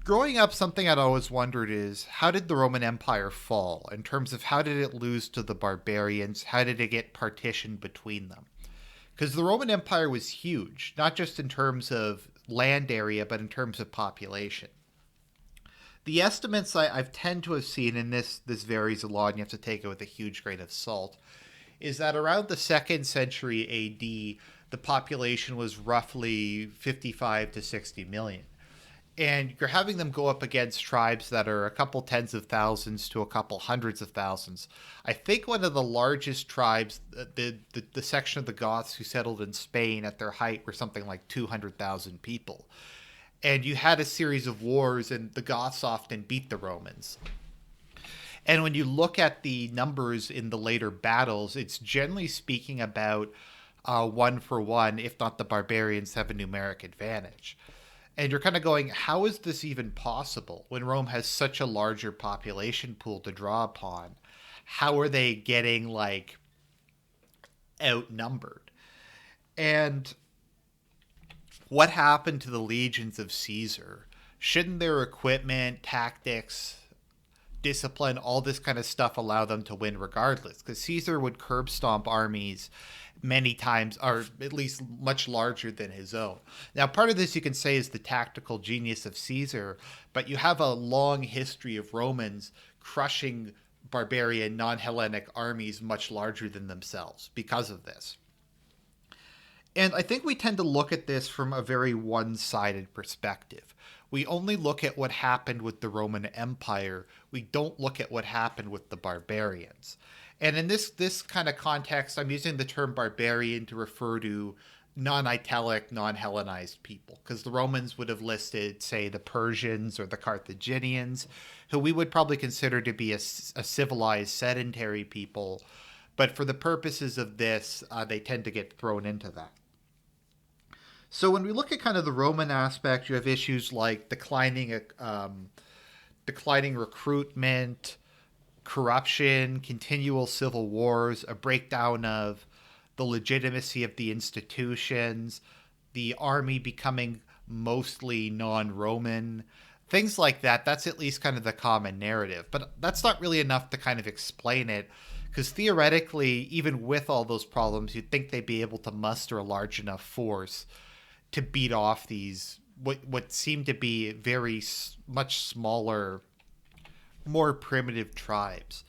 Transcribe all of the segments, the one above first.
Growing up, something I'd always wondered is how did the Roman Empire fall in terms of how did it lose to the barbarians? How did it get partitioned between them? Because the Roman Empire was huge, not just in terms of land area, but in terms of population. The estimates I've tend to have seen, and this varies a lot, and you have to take it with a huge grain of salt, is that around the second century AD, the population was roughly 55 to 60 million. And you're having them go up against tribes that are a couple tens of thousands to a couple hundreds of thousands. I think one of the largest tribes, the section of the Goths who settled in Spain at their height were something like 200,000 people. And you had a series of wars, and the Goths often beat the Romans. And when you look at the numbers in the later battles, it's generally speaking about one for one, if not the barbarians have a numeric advantage. And you're kind of going, how is this even possible when Rome has such a larger population pool to draw upon? How are they getting like outnumbered? And what happened to the legions of Caesar? Shouldn't their equipment, tactics, discipline, all this kind of stuff allow them to win regardless? Because Caesar would curb stomp armies many times, or at least much larger than his own. Now, part of this you can say is the tactical genius of Caesar, but you have a long history of Romans crushing barbarian non-Hellenic armies much larger than themselves because of this. And I think we tend to look at this from a very one-sided perspective. We only look at what happened with the Roman Empire. We don't look at what happened with the barbarians. And in this kind of context, I'm using the term barbarian to refer to non-Italic, non-Hellenized people, because the Romans would have listed, say, the Persians or the Carthaginians, who we would probably consider to be a civilized, sedentary people. But for the purposes of this, they tend to get thrown into that. So when we look at kind of the Roman aspect, you have issues like declining recruitment, corruption, continual civil wars, a breakdown of the legitimacy of the institutions, the army becoming mostly non-Roman, things like that. That's at least kind of the common narrative. But that's not really enough to kind of explain it, because theoretically, even with all those problems, you'd think they'd be able to muster a large enough force to beat off these what seem to be very much smaller, more primitive tribes.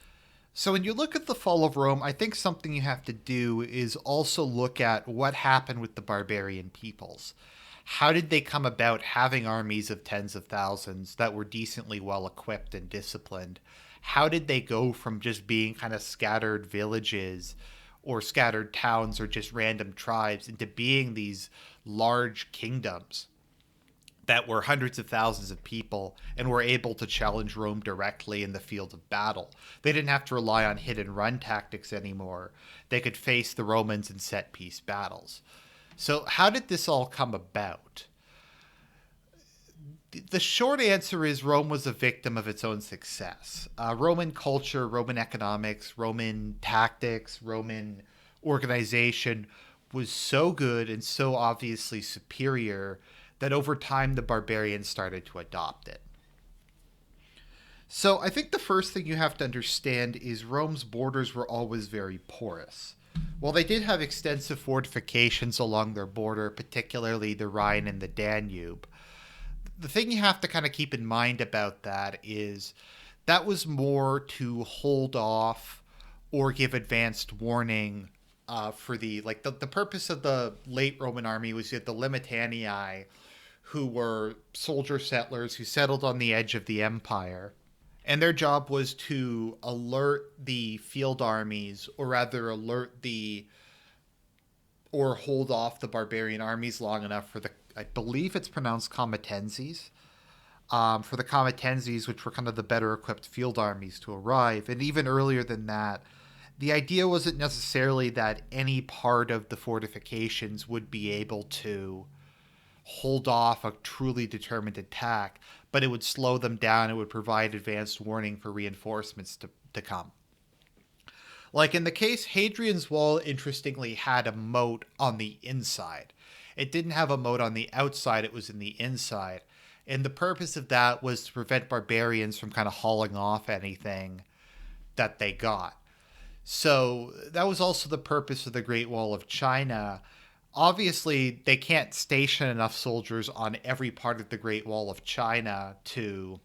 So when you look at the fall of Rome, I think something you have to do is also look at what happened with the barbarian peoples. How did they come about having armies of tens of thousands that were decently well equipped and disciplined? How did they go from just being kind of scattered villages or scattered towns or just random tribes into being these large kingdoms that were hundreds of thousands of people and were able to challenge Rome directly in the field of battle? They didn't have to rely on hit and run tactics anymore. They could face the Romans in set piece battles. So how did this all come about? The short answer is Rome was a victim of its own success. Roman culture, Roman economics, Roman tactics, Roman organization was so good and so obviously superior that over time the barbarians started to adopt it. So I think the first thing you have to understand is Rome's borders were always very porous. While they did have extensive fortifications along their border, particularly the Rhine and the Danube, the thing you have to kind of keep in mind about that is that was more to hold off or give advanced warning for the purpose of the late Roman army was you had the Limitanii, who were soldier settlers who settled on the edge of the empire. And their job was to alert the field armies, or rather hold off the barbarian armies long enough for I believe it's pronounced Comitenses, for the Comitenses, which were kind of the better equipped field armies, to arrive. And even earlier than that, the idea wasn't necessarily that any part of the fortifications would be able to hold off a truly determined attack, but it would slow them down. It would provide advanced warning for reinforcements to come. Like in the case, Hadrian's Wall, interestingly, had a moat on the inside. It didn't have a moat on the outside, it was in the inside. And the purpose of that was to prevent barbarians from kind of hauling off anything that they got. So that was also the purpose of the Great Wall of China. Obviously, they can't station enough soldiers on every part of the Great Wall of China to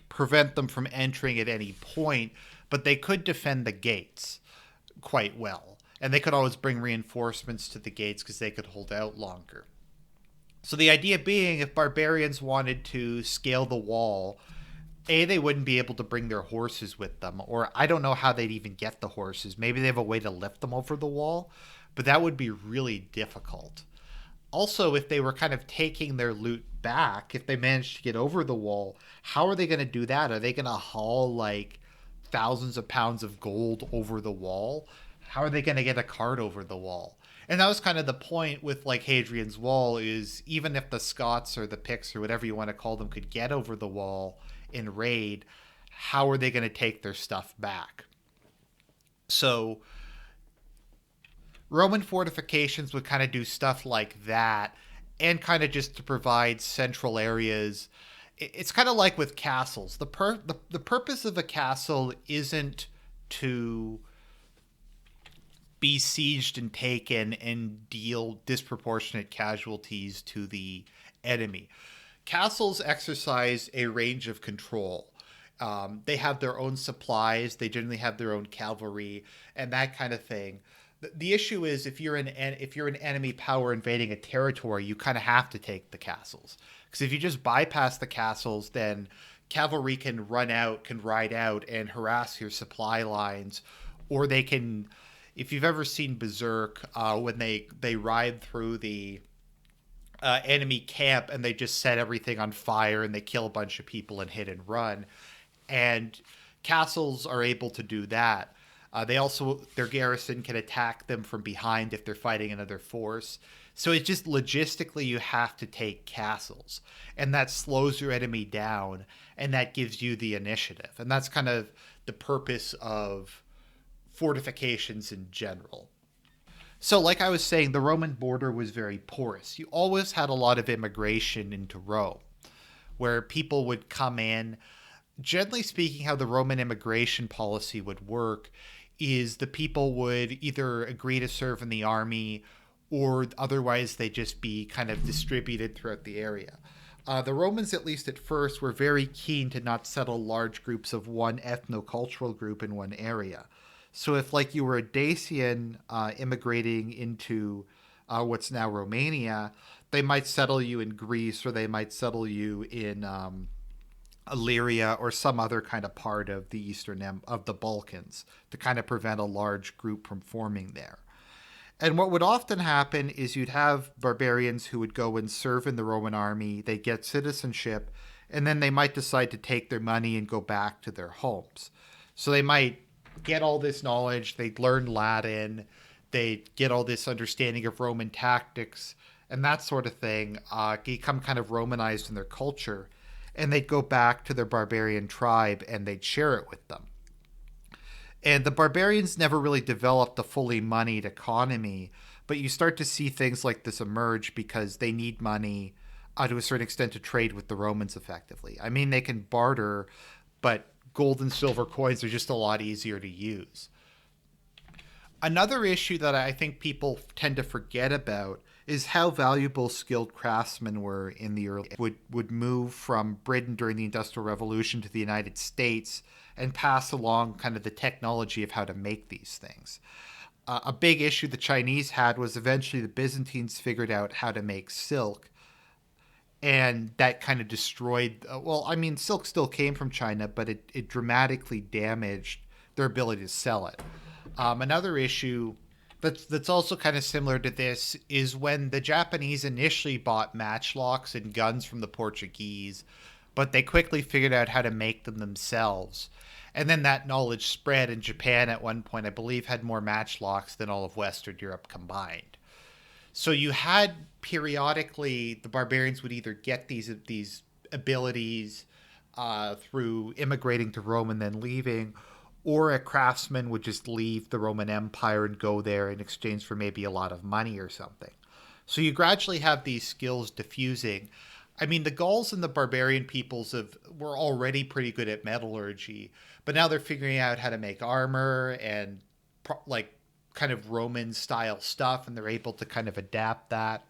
prevent them from entering at any point, but they could defend the gates quite well. And they could always bring reinforcements to the gates because they could hold out longer. So the idea being, if barbarians wanted to scale the wall, A, they wouldn't be able to bring their horses with them, or I don't know how they'd even get the horses. Maybe they have a way to lift them over the wall, but that would be really difficult. Also, if they were kind of taking their loot back, if they managed to get over the wall, how are they going to do that? Are they going to haul like thousands of pounds of gold over the wall? How are they going to get a cart over the wall? And that was kind of the point with like Hadrian's Wall, is even if the Scots or the Picts or whatever you want to call them could get over the wall in raid, how are they going to take their stuff back? So Roman fortifications would kind of do stuff like that, and kind of just to provide central areas. It's kind of like with castles. The purpose of a castle isn't to be sieged and taken and deal disproportionate casualties to the enemy. Castles exercise a range of control. They have their own supplies. They generally have their own cavalry and that kind of thing. The issue is if you're an enemy power invading a territory, you kind of have to take the castles, because if you just bypass the castles, then cavalry can ride out and harass your supply lines, or they can. If you've ever seen Berserk, when they ride through the enemy camp and they just set everything on fire and they kill a bunch of people and hit and run, and castles are able to do that. Their garrison can attack them from behind if they're fighting another force. So it's just logistically you have to take castles, and that slows your enemy down, and that gives you the initiative. And that's kind of the purpose of fortifications in general. So, like I was saying, the Roman border was very porous. You always had a lot of immigration into Rome, where people would come in. Generally speaking, how the Roman immigration policy would work is the people would either agree to serve in the army, or otherwise they'd just be kind of distributed throughout the area. The Romans, at least at first, were very keen to not settle large groups of one ethno-cultural group in one area. So if, like, you were a Dacian immigrating into what's now Romania, they might settle you in Greece, or they might settle you in Illyria or some other kind of part of the of the Balkans, to kind of prevent a large group from forming there. And what would often happen is you'd have barbarians who would go and serve in the Roman army, they get citizenship, and then they might decide to take their money and go back to their homes. So they might get all this knowledge, they'd learn Latin, they'd get all this understanding of Roman tactics and that sort of thing, become kind of Romanized in their culture, and they'd go back to their barbarian tribe and they'd share it with them. And the barbarians never really developed a fully moneyed economy, but you start to see things like this emerge because they need money to a certain extent to trade with the Romans effectively. I mean, they can barter, but gold and silver coins are just a lot easier to use. Another issue that I think people tend to forget about is how valuable skilled craftsmen were in the early would move from Britain during the Industrial Revolution to the United States and pass along kind of the technology of how to make these things. A big issue the Chinese had was eventually the Byzantines figured out how to make silk, and that kind of destroyed, silk still came from China, but it dramatically damaged their ability to sell it. Another issue that's also kind of similar to this is when the Japanese initially bought matchlocks and guns from the Portuguese, but they quickly figured out how to make them themselves. And then that knowledge spread, and Japan at one point, I believe, had more matchlocks than all of Western Europe combined. So you had periodically, the barbarians would either get these abilities through immigrating to Rome and then leaving, or a craftsman would just leave the Roman Empire and go there in exchange for maybe a lot of money or something. So you gradually have these skills diffusing. I mean, the Gauls and the barbarian peoples were already pretty good at metallurgy, but now they're figuring out how to make armor and like kind of Roman style stuff, and they're able to kind of adapt that.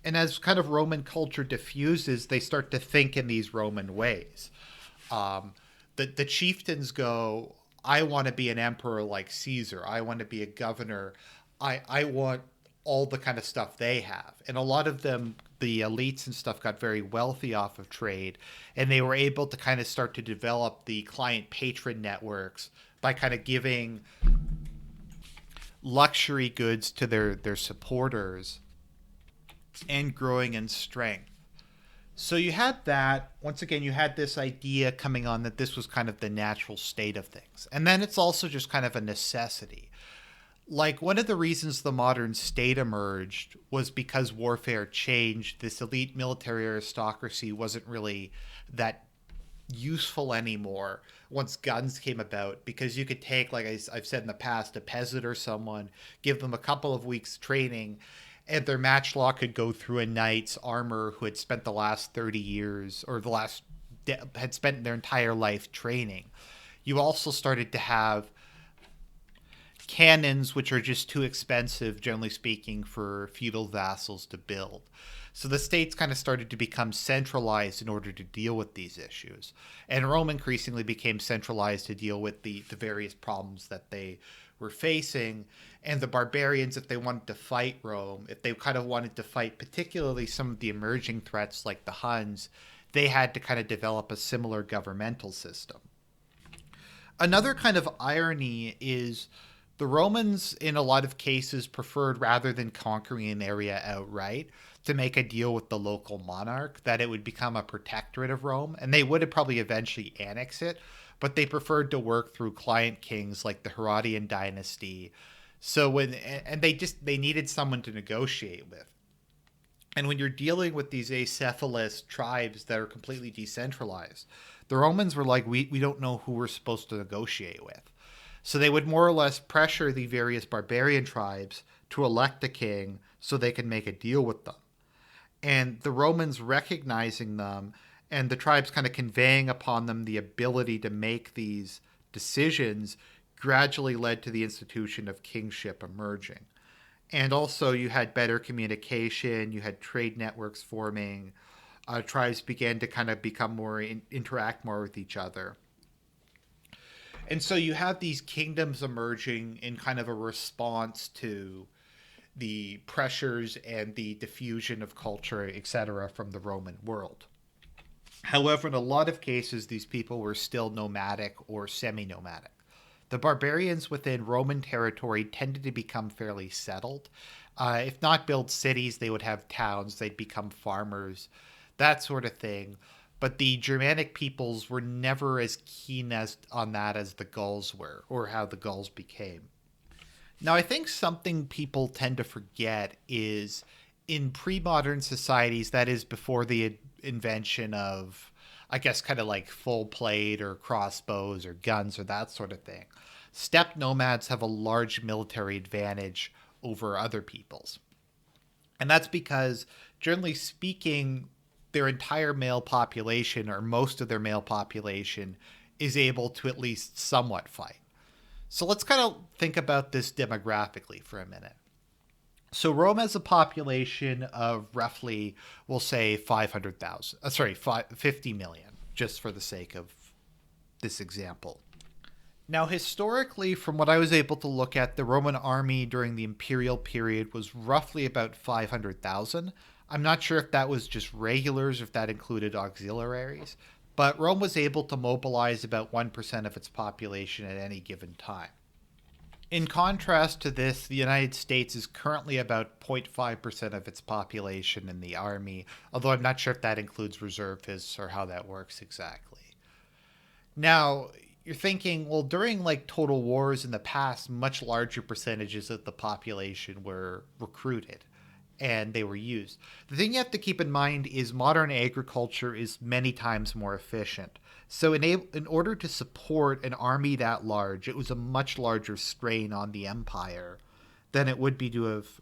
And as kind of Roman culture diffuses, they start to think in these Roman ways. Um, the chieftains go, I want to be an emperor like Caesar. I want to be a governor. I want all the kind of stuff they have. And a lot of them, the elites and stuff, got very wealthy off of trade. And they were able to kind of start to develop the client patron networks by kind of giving luxury goods to their supporters and growing in strength. So you had that. Once again, you had this idea coming on that this was kind of the natural state of things. And then it's also just kind of a necessity. Like, one of the reasons the modern state emerged was because warfare changed. This elite military aristocracy wasn't really that useful anymore once guns came about, because you could take, like I've said in the past, a peasant or someone, give them a couple of weeks training, and their matchlock could go through a knight's armor who had spent the last 30 years or had spent their entire life training. You also started to have cannons, which are just too expensive, generally speaking, for feudal vassals to build. So the states kind of started to become centralized in order to deal with these issues. And Rome increasingly became centralized to deal with the various problems that they were facing. And the barbarians, if they wanted to fight Rome, if they kind of wanted to fight particularly some of the emerging threats like the Huns, they had to kind of develop a similar governmental system. Another kind of irony is the Romans, in a lot of cases, preferred, rather than conquering an area outright, to make a deal with the local monarch that it would become a protectorate of Rome, and they would have probably eventually annex it, but they preferred to work through client kings like the Herodian dynasty. So they needed someone to negotiate with. And when you're dealing with these acephalous tribes that are completely decentralized, the Romans were like, we don't know who we're supposed to negotiate with. So they would more or less pressure the various barbarian tribes to elect a king so they can make a deal with them. And the Romans recognizing them and the tribes kind of conveying upon them the ability to make these decisions gradually led to the institution of kingship emerging. And also you had better communication, you had trade networks forming, tribes began to kind of become interact more with each other. And so you have these kingdoms emerging in kind of a response to the pressures and the diffusion of culture, etc., from the Roman world. However, in a lot of cases, these people were still nomadic or semi-nomadic. The barbarians within Roman territory tended to become fairly settled. If not build cities, they would have towns, they'd become farmers, that sort of thing. But the Germanic peoples were never as keen on that as the Gauls were, or how the Gauls became. Now, I think something people tend to forget is in pre-modern societies, that is before the invention of, I guess, kind of like full plate or crossbows or guns or that sort of thing, steppe nomads have a large military advantage over other peoples. And that's because, generally speaking, their entire male population, or most of their male population, is able to at least somewhat fight. So let's kind of think about this demographically for a minute. So Rome has a population of roughly, we'll say 500,000, 50 million, just for the sake of this example. Now, historically, from what I was able to look at, the Roman army during the imperial period was roughly about 500,000. I'm not sure if that was just regulars or if that included auxiliaries, but Rome was able to mobilize about 1% of its population at any given time. In contrast to this, the United States is currently about 0.5% of its population in the army, although I'm not sure if that includes reservists or how that works exactly. Now, you're thinking, well, during like total wars in the past, much larger percentages of the population were recruited and they were used. The thing you have to keep in mind is modern agriculture is many times more efficient. So in order to support an army that large, it was a much larger strain on the empire than it would be to have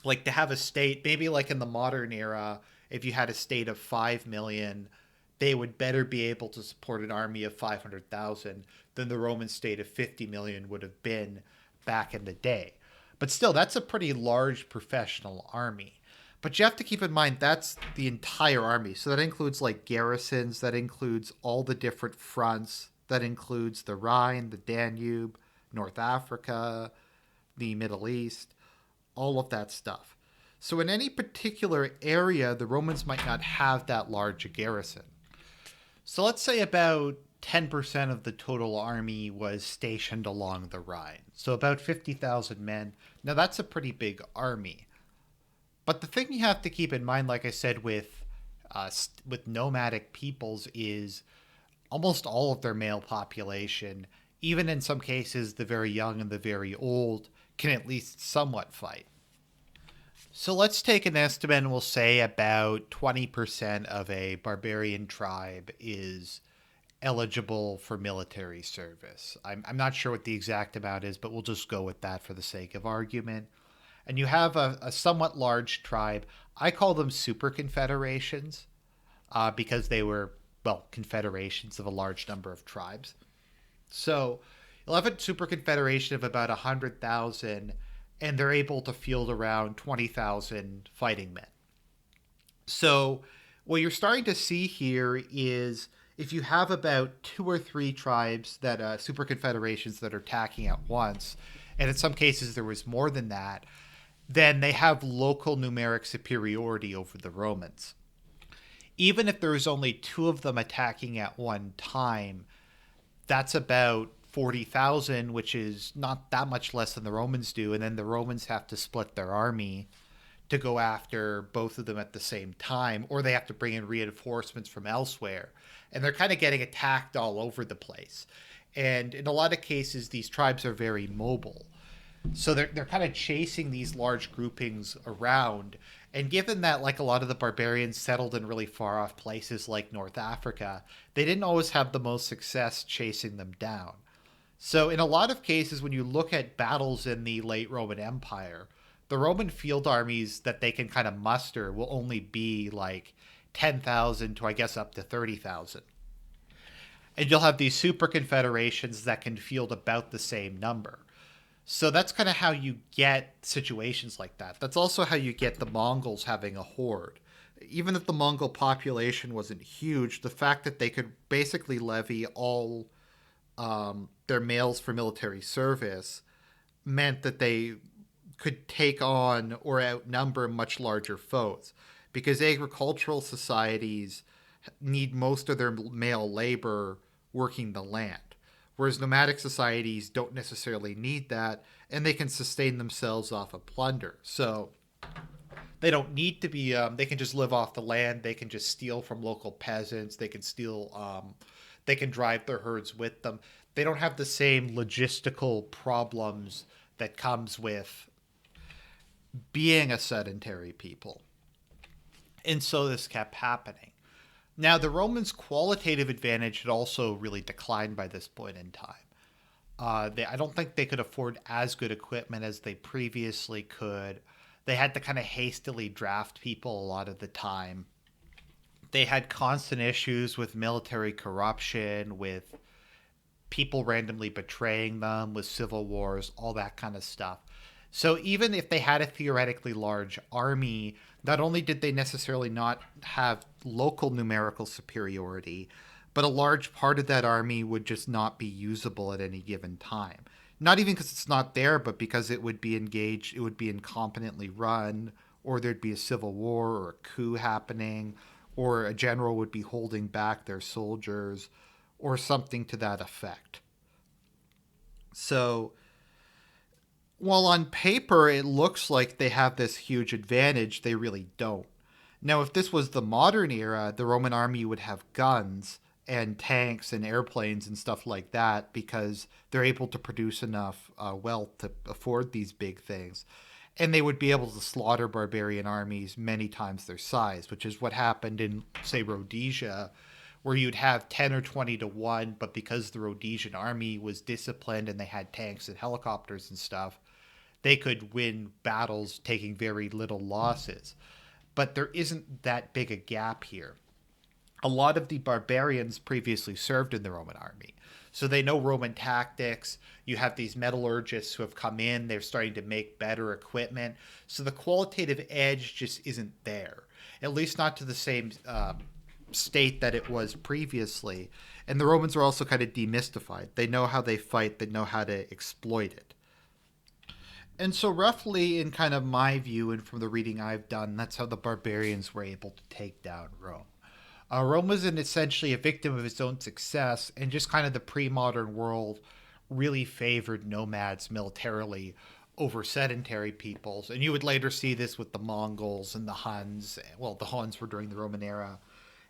Like to have a state, maybe like in the modern era, if you had a state of 5 million, they would better be able to support an army of 500,000 than the Roman state of 50 million would have been back in the day. But still, that's a pretty large professional army. But you have to keep in mind that's the entire army. So that includes like garrisons, that includes all the different fronts, that includes the Rhine, the Danube, North Africa, the Middle East, all of that stuff. So in any particular area, the Romans might not have that large a garrison. So let's say about 10% of the total army was stationed along the Rhine. So about 50,000 men. Now that's a pretty big army. But the thing you have to keep in mind, like I said, with nomadic peoples is almost all of their male population, even in some cases the very young and the very old, can at least somewhat fight. So let's take an estimate and we'll say about 20% of a barbarian tribe is eligible for military service. I'm not sure what the exact amount is, but we'll just go with that for the sake of argument. And you have a somewhat large tribe. I call them super confederations because they were, well, confederations of a large number of tribes. So you'll have a super confederation of about 100,000, and they're able to field around 20,000 fighting men. So what you're starting to see here is if you have about two or three tribes that super confederations that are attacking at once, and in some cases there was more than that, then they have local numeric superiority over the Romans. Even if there is only two of them attacking at one time, that's about 40,000, which is not that much less than the Romans do. And then the Romans have to split their army to go after both of them at the same time, or they have to bring in reinforcements from elsewhere. And they're kind of getting attacked all over the place. And in a lot of cases, these tribes are very mobile. So they're kind of chasing these large groupings around. And given that like a lot of the barbarians settled in really far off places like North Africa, they didn't always have the most success chasing them down. So in a lot of cases, when you look at battles in the late Roman Empire, the Roman field armies that they can kind of muster will only be like 10,000 to I guess up to 30,000. And you'll have these super confederations that can field about the same number. So that's kind of how you get situations like that. That's also how you get the Mongols having a horde. Even if the Mongol population wasn't huge, the fact that they could basically levy all their males for military service meant that they could take on or outnumber much larger foes. Because agricultural societies need most of their male labor working the land. Whereas nomadic societies don't necessarily need that, and they can sustain themselves off of plunder. So they don't need to be, they can just live off the land. They can just steal from local peasants. They can they can drive their herds with them. They don't have the same logistical problems that comes with being a sedentary people. And so this kept happening. Now, the Romans' qualitative advantage had also really declined by this point in time. I don't think they could afford as good equipment as they previously could. They had to kind of hastily draft people a lot of the time. They had constant issues with military corruption, with people randomly betraying them, with civil wars, all that kind of stuff. So even if they had a theoretically large army, not only did they necessarily not have local numerical superiority, but a large part of that army would just not be usable at any given time. Not even because it's not there, but because it would be engaged, it would be incompetently run, or there'd be a civil war or a coup happening, or a general would be holding back their soldiers, or something to that effect. So while on paper it looks like they have this huge advantage, they really don't. Now, if this was the modern era, the Roman army would have guns and tanks and airplanes and stuff like that because they're able to produce enough wealth to afford these big things. And they would be able to slaughter barbarian armies many times their size, which is what happened in, say, Rhodesia, where you'd have 10 or 20 to 1, but because the Rhodesian army was disciplined and they had tanks and helicopters and stuff, they could win battles taking very little losses. But there isn't that big a gap here. A lot of the barbarians previously served in the Roman army. So they know Roman tactics. You have these metallurgists who have come in, they're starting to make better equipment. So the qualitative edge just isn't there, at least not to the same state that it was previously. And the Romans are also kind of demystified. They know how they fight, they know how to exploit it. And so, roughly, in kind of my view and from the reading I've done, that's how the barbarians were able to take down Rome. Rome was essentially a victim of its own success, and just kind of the pre modern world really favored nomads militarily over sedentary peoples. And you would later see this with the Mongols and the Huns. Well, the Huns were during the Roman era.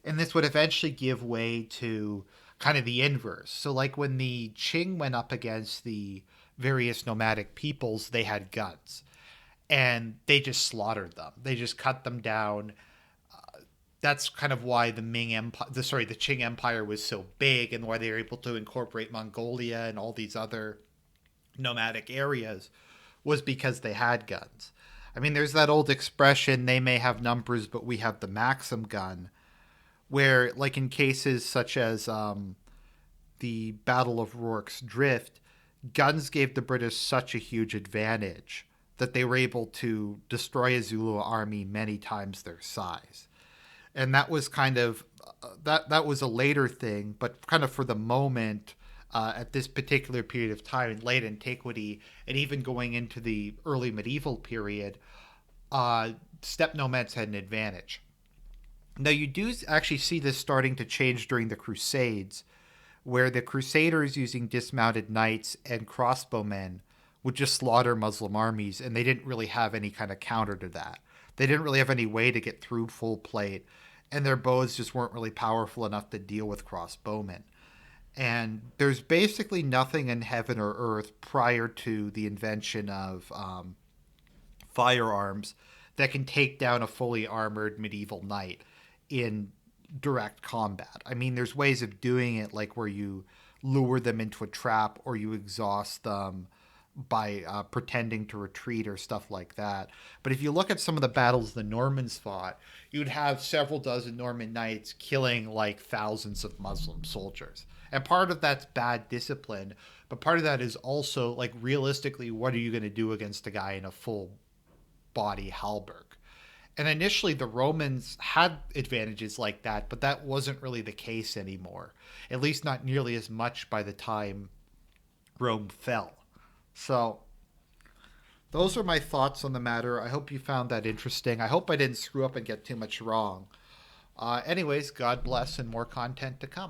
And this would eventually give way to kind of the inverse. So, like when the Qing went up against the various nomadic peoples, they had guns and they just slaughtered them. They just cut them down. That's kind of why the Qing Empire was so big, and why they were able to incorporate Mongolia and all these other nomadic areas, was because they had guns. I mean, there's that old expression, they may have numbers, but we have the Maxim gun, where, like in cases such as the Battle of Rorke's Drift, guns gave the British such a huge advantage that they were able to destroy a Zulu army many times their size. And that was kind of that was a later thing, but kind of for the moment, at this particular period of time in late antiquity and even going into the early medieval period, steppe nomads had an advantage. Now, you do actually see this starting to change during the Crusades, where the Crusaders, using dismounted knights and crossbowmen, would just slaughter Muslim armies, and they didn't really have any kind of counter to that. They didn't really have any way to get through full plate, and their bows just weren't really powerful enough to deal with crossbowmen. And there's basically nothing in heaven or earth prior to the invention of firearms that can take down a fully armored medieval knight in direct combat. I mean, there's ways of doing it, like where you lure them into a trap or you exhaust them by pretending to retreat or stuff like that. But if you look at some of the battles the Normans fought, you'd have several dozen Norman knights killing like thousands of Muslim soldiers. And part of that's bad discipline, but part of that is also, like, realistically, what are you going to do against a guy in a full body halberd? And initially, the Romans had advantages like that, but that wasn't really the case anymore. At least not nearly as much by the time Rome fell. So, those are my thoughts on the matter. I hope you found that interesting. I hope I didn't screw up and get too much wrong. Anyways, God bless, and more content to come.